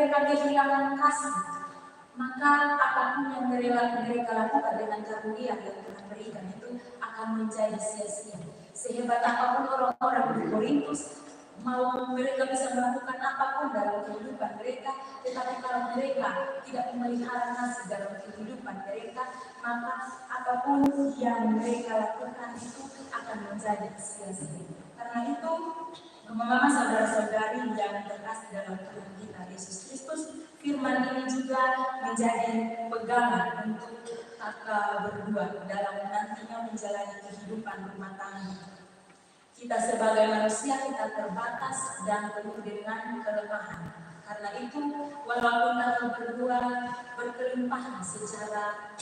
kehilangan kasih, maka apapun yang mereka lakukan dengan karunia yang Tuhan berikan itu akan menjadi sia-sia. Sehebat apapun orang-orang di Korintus, mau mereka bisa melakukan apapun dalam kehidupan mereka, tetapi kalau mereka tidak memelihara kasih dalam kehidupan mereka, maka apapun yang mereka lakukan itu akan menjadi sia-sia. Karena itu, mama saudara-saudari yang terkasih dalam Tuhan kita Yesus Kristus, firman ini juga menjadi pegangan untuk kakak berdua dalam nantinya menjalani kehidupan rumah tangga. Kita sebagai manusia kita terbatas dan penuh dengan kelemahan. Karena itu, walaupun kakak berdua berkelimpahan secara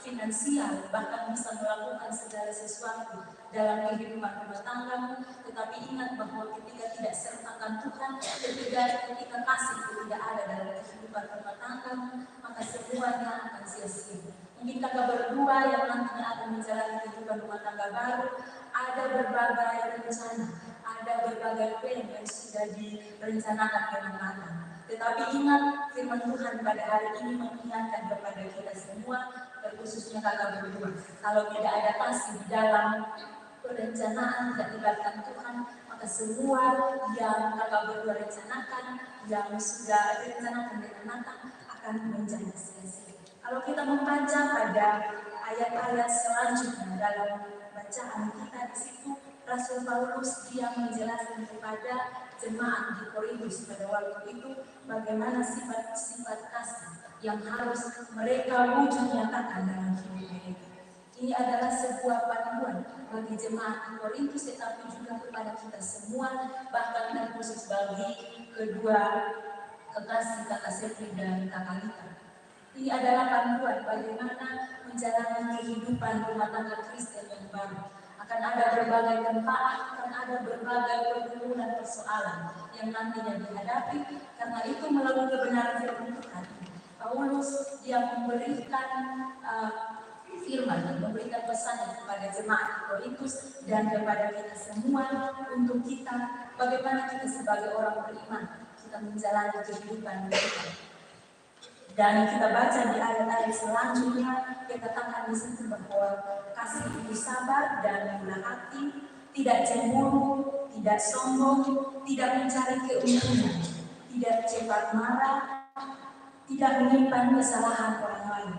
finansial, bahkan bisa melakukan segala sesuatu dalam kehidupan rumah tanggamu, tetapi ingat bahwa ketika tidak sertakan Tuhan, ketika kasih tidak ada dalam kehidupan rumah tanggamu, maka semuanya akan sia-sia. Mungkin kakak berdua yang nantinya akan menjalani kehidupan rumah tangga baru, ada berbagai rencana, ada berbagai plan yang sudah direncanakan dengan matang. Tetapi ingat, firman Tuhan pada hari ini mengingatkan kepada kita semua, terkhususnya kakak berdua, kalau tidak ada kasih di dalam perencanaan, tidak dilibatkan Tuhan, maka semua yang kakak berdua rencanakan, yang sudah direncanakan dengan matang, akan menjadi sia-sia. Kalau kita membaca pada ayat-ayat selanjutnya dalam bacaan kita di situ, Rasul Paulus dia menjelaskan kepada jemaat di Korintus pada waktu itu bagaimana sifat-sifat kasih yang harus mereka wujud nyatakan dalam hidup mereka. Ini adalah sebuah panduan bagi jemaat di Korintus, tetapi juga kepada kita semua, bahkan dan khusus bagi kedua kekasih kakak Sepri dan kakak Lita. Ini adalah panduan bagaimana menjalani kehidupan rumah tangga Kristen yang baru. Akan ada berbagai tempat, akan ada berbagai pergumulan persoalan yang nantinya dihadapi. Karena itu melalui kebenaran firman Tuhan, Paulus dia memberikan firman, memberikan pesan kepada jemaat Korintus dan kepada kita semua untuk kita bagaimana kita sebagai orang beriman kita menjalani kehidupan kita. Dan kita baca di ayat-ayat selanjutnya, dikatakan di situ bahwa kasih itu sabar dan murah hati, tidak cemburu, tidak sombong, tidak mencari keuntungan, tidak cepat marah, tidak menyimpan kesalahan orang lain.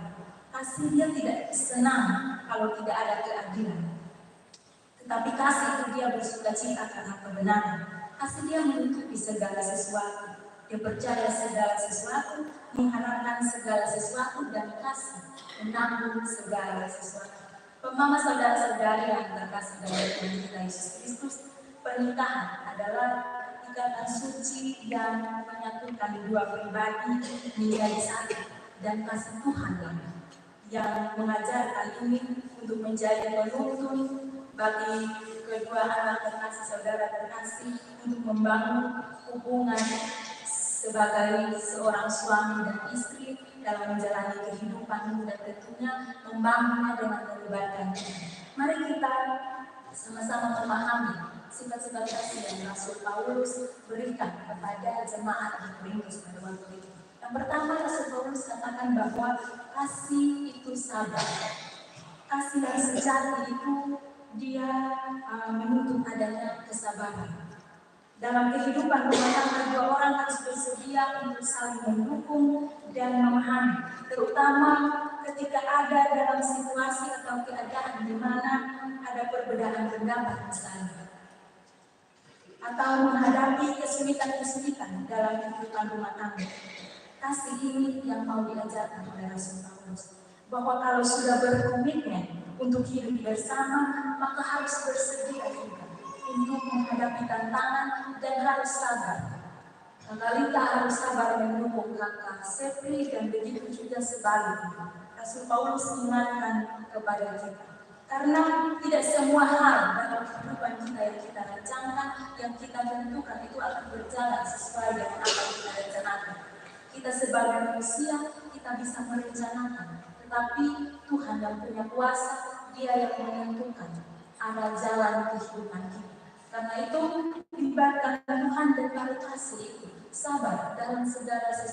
Kasih dia tidak senang kalau tidak ada keadilan, tetapi kasih itu dia bersuka cita karena kebenaran. Kasih dia menutupi segala sesuatu. Dia percaya segala sesuatu, mengharapkan segala sesuatu, dan kasih menanggung segala sesuatu. Pemaham saudara-saudari yang terkasih dalam Tuhan kita Yesus Kristus, pernikahan adalah ikatan suci yang menyatukan dua pribadi menjadi satu, dan kasih Tuhan yang mengajarkan ini untuk menjadi penuntun bagi kedua anak terkasih saudara terkasih untuk membangun hubungan sebagai seorang suami dan istri dalam menjalani kehidupan dan tentunya membangunnya dengan melibatkan Tuhan. Mari kita sama-sama memahami sifat-sifat kasih yang Rasul Paulus berikan kepada jemaat di Korintus pada waktu itu. Yang pertama, Rasul Paulus katakan bahwa kasih itu sabar. Kasih yang sejati itu dia menuntut adanya kesabaran. Dalam kehidupan rumah tangga, dua orang harus bersedia untuk saling mendukung dan memahami, terutama ketika ada dalam situasi atau keadaan di mana ada perbedaan pendapat misalnya, atau menghadapi kesulitan-kesulitan dalam kehidupan rumah tangga. Kasih ini yang mau diajarkan oleh Rasul Paulus, bahwa kalau sudah berkomitmen untuk hidup bersama, maka harus bersedia juga untuk menghadapi tantangan dan harus sabar. Kakak Lita harus sabar mendukung kakak Sepri dan begitu juga sebaliknya. Rasul Paulus mengingatkan kepada kita, karena tidak semua hal dalam kehidupan kita yang kita rencanakan, yang kita tentukan itu akan berjalan sesuai dengan apa yang kita rencanakan. Kita sebagai manusia, kita bisa merencanakan, tetapi Tuhan yang punya kuasa, Dia yang menentukan arah jalan kehidupan kita. Karena itu, libatkan Tuhan dan kasih itu sabar dalam segala sesuatu,